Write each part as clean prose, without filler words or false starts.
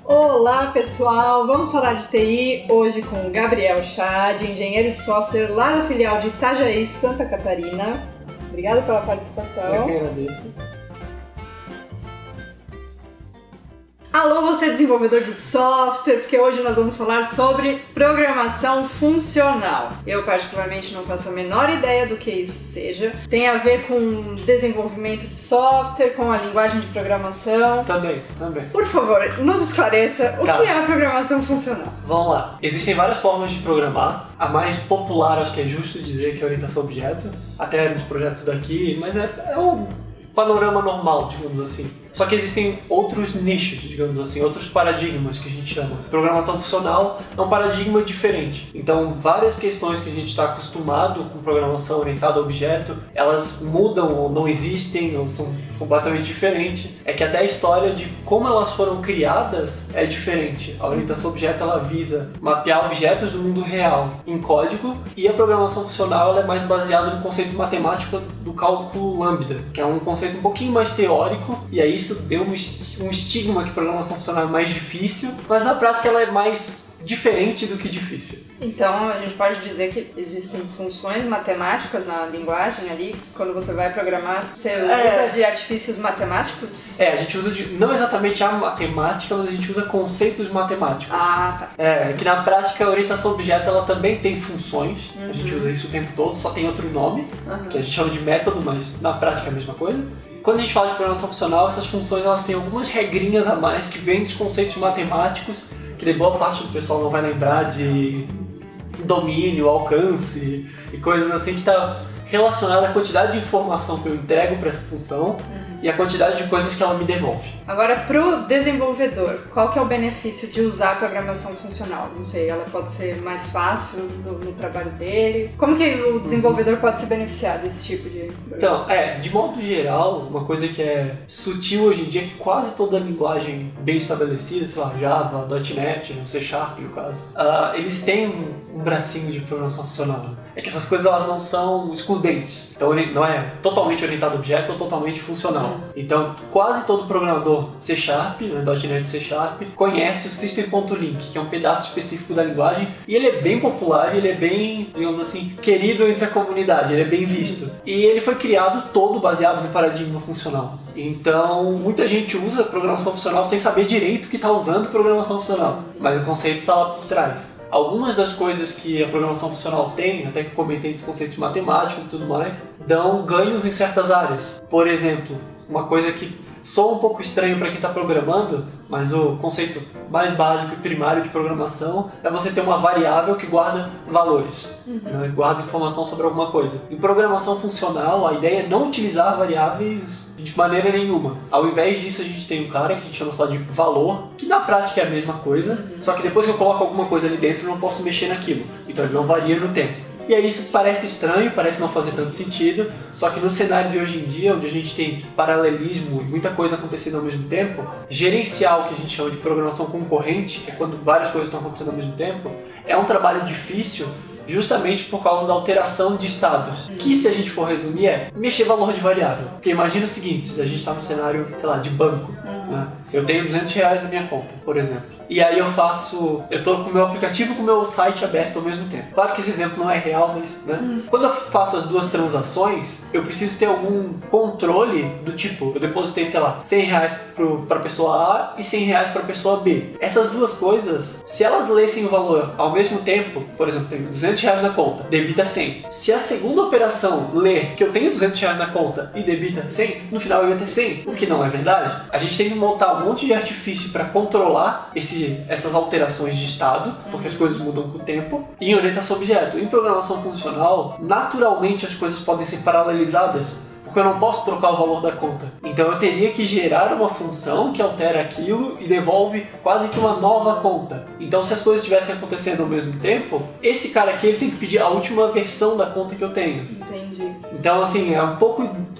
Olá pessoal, vamos falar de TI hoje com Gabriel Chad, engenheiro de software lá na filial de Itajaí, Santa Catarina. Obrigada pela participação. Eu que agradeço. Alô, você desenvolvedor de software, porque hoje nós vamos falar sobre programação funcional. Eu particularmente não faço a menor ideia do que isso seja. Tem a ver com desenvolvimento de software, com a linguagem de programação. Também. Por favor, nos esclareça o que é a programação funcional. Vamos lá. Existem várias formas de programar. A mais popular, acho que é justo dizer, que é a orientação a objeto. Até nos projetos daqui, mas é o panorama normal, digamos assim. Só que existem outros nichos, digamos assim, outros paradigmas que a gente chama. Programação funcional é um paradigma diferente. Então, várias questões que a gente está acostumado com programação orientada a objeto, elas mudam ou não existem ou são completamente diferentes. É que até a história de como elas foram criadas é diferente. A orientação a objeto, ela visa mapear objetos do mundo real em código, e a programação funcional ela é mais baseada no conceito matemático do cálculo lambda, que é um conceito um pouquinho mais teórico, e aí isso deu um estigma que programação funcional é mais difícil, mas na prática ela é mais diferente do que difícil. Então a gente pode dizer que existem funções matemáticas na linguagem ali, quando você vai programar, você usa de artifícios matemáticos? A gente usa não exatamente a matemática, mas a gente usa conceitos matemáticos. Ah, tá. Que na prática a orientação a objeto ela também tem funções, a gente usa isso o tempo todo, só tem outro nome, que a gente chama de método, mas na prática é a mesma coisa. Quando a gente fala de programação funcional, essas funções elas têm algumas regrinhas a mais que vêm dos conceitos matemáticos, que de boa parte do pessoal não vai lembrar, de domínio, alcance e coisas assim, que está relacionada à quantidade de informação que eu entrego para essa função e a quantidade de coisas que ela me devolve. Agora, para o desenvolvedor, qual que é o benefício de usar a programação funcional? Não sei, ela pode ser mais fácil no trabalho dele? Como que o desenvolvedor pode se beneficiar desse tipo de programação? Então, de modo geral, uma coisa que é sutil hoje em dia é que quase toda linguagem bem estabelecida, sei lá, Java, .NET, C Sharp no caso, eles têm um bracinho de programação funcional. É que essas coisas elas não são excludentes. Então não é totalmente orientado a objeto ou totalmente funcional. Então quase todo programador C Sharp, .NET C Sharp, conhece o System.Link, que é um pedaço específico da linguagem, e ele é bem popular, ele é bem, digamos assim, querido entre a comunidade, ele é bem visto. E ele foi criado todo baseado no paradigma funcional. Então muita gente usa programação funcional sem saber direito que está usando programação funcional, mas o conceito está lá por trás. Algumas das coisas que a programação funcional tem, até que eu comentei dos conceitos matemáticos e tudo mais, dão ganhos em certas áreas. Por exemplo, uma coisa que soa um pouco estranho para quem está programando, mas o conceito mais básico e primário de programação é você ter uma variável que guarda valores, guarda informação sobre alguma coisa. Em programação funcional, a ideia é não utilizar variáveis de maneira nenhuma. Ao invés disso, a gente tem um cara que a gente chama só de valor, que na prática é a mesma coisa, só que depois que eu coloco alguma coisa ali dentro, eu não posso mexer naquilo. Então ele não varia no tempo. E aí isso parece estranho, parece não fazer tanto sentido, só que no cenário de hoje em dia, onde a gente tem paralelismo e muita coisa acontecendo ao mesmo tempo, gerenciar o que a gente chama de programação concorrente, que é quando várias coisas estão acontecendo ao mesmo tempo, é um trabalho difícil, justamente por causa da alteração de estados, que se a gente for resumir é mexer valor de variável. Porque imagina o seguinte, se a gente está no cenário, sei lá, de banco, né? Eu tenho R$200 na minha conta, por exemplo. E aí eu tô com o meu aplicativo e com o meu site aberto ao mesmo tempo. Claro que esse exemplo não é real, mas, né? Quando eu faço as duas transações, eu preciso ter algum controle do tipo, eu depositei, sei lá, R$100 para a pessoa A e R$100 para a pessoa B. Essas duas coisas, se elas lessem o valor ao mesmo tempo, por exemplo, tenho R$200 na conta, debita 100. Se a segunda operação ler que eu tenho R$200 na conta e debita 100, no final eu ia ter 100, o que não é verdade. A gente tem que montar um monte de artifício para controlar essas alterações de estado, porque as coisas mudam com o tempo, e em orientação a objeto. Em programação funcional, naturalmente as coisas podem ser paralelizadas, porque eu não posso trocar o valor da conta. Então eu teria que gerar uma função que altera aquilo e devolve quase que uma nova conta. Então se as coisas estivessem acontecendo ao mesmo tempo, esse cara aqui ele tem que pedir a última versão da conta que eu tenho. Entendi. Então assim,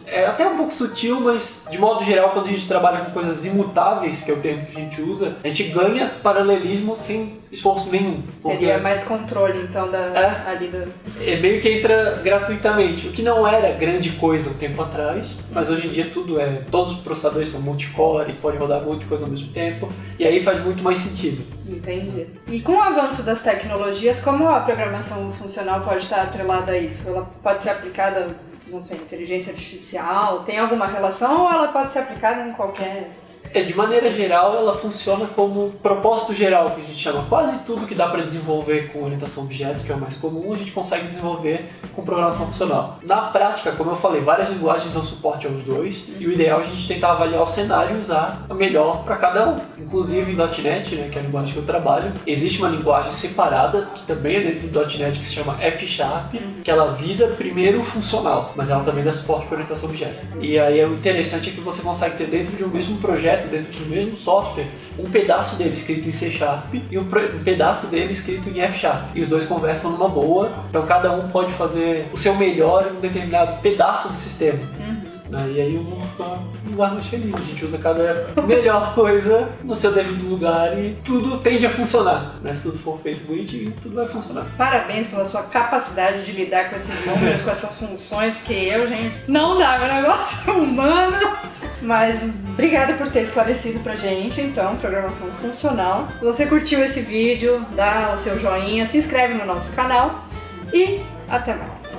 é até um pouco sutil, mas de modo geral quando a gente trabalha com coisas imutáveis, que é o termo que a gente usa, a gente ganha paralelismo sem esforço nenhum. Teria mais controle então ali do... É meio que entra gratuitamente, o que não era grande coisa um tempo tempo atrás, mas hoje em dia todos os processadores são multicore e podem rodar muita coisa ao mesmo tempo, e aí faz muito mais sentido. Entendi. E com o avanço das tecnologias, como a programação funcional pode estar atrelada a isso? Ela pode ser aplicada, não sei, inteligência artificial? Tem alguma relação ou ela pode ser aplicada em qualquer... De maneira geral, ela funciona como propósito geral, que a gente chama. Quase tudo que dá para desenvolver com orientação a objeto, que é o mais comum, a gente consegue desenvolver com programação funcional. Na prática, como eu falei, várias linguagens dão suporte aos dois, e o ideal é a gente tentar avaliar o cenário e usar a melhor para cada um. Inclusive em .NET, né, que é a linguagem que eu trabalho, existe uma linguagem separada, que também é dentro do .NET, que se chama F#, que ela visa primeiro o funcional, mas ela também dá suporte para orientação a objeto. E aí o interessante é que você consegue ter dentro de um mesmo projeto, dentro do mesmo software, um pedaço dele escrito em C# e um pedaço dele escrito em F#. E os dois conversam numa boa, então cada um pode fazer o seu melhor em um determinado pedaço do sistema. E aí o mundo fica um lugar mais feliz, a gente usa cada melhor coisa no seu devido lugar e tudo tende a funcionar. Se tudo for feito bonitinho, tudo vai funcionar. Parabéns pela sua capacidade de lidar com esses números, com essas funções, porque eu, gente, não dá, meu negócio é humanas. Mas obrigada por ter esclarecido pra gente, então, programação funcional. Se você curtiu esse vídeo, dá o seu joinha, se inscreve no nosso canal e até mais.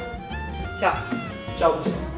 Tchau. Tchau, pessoal.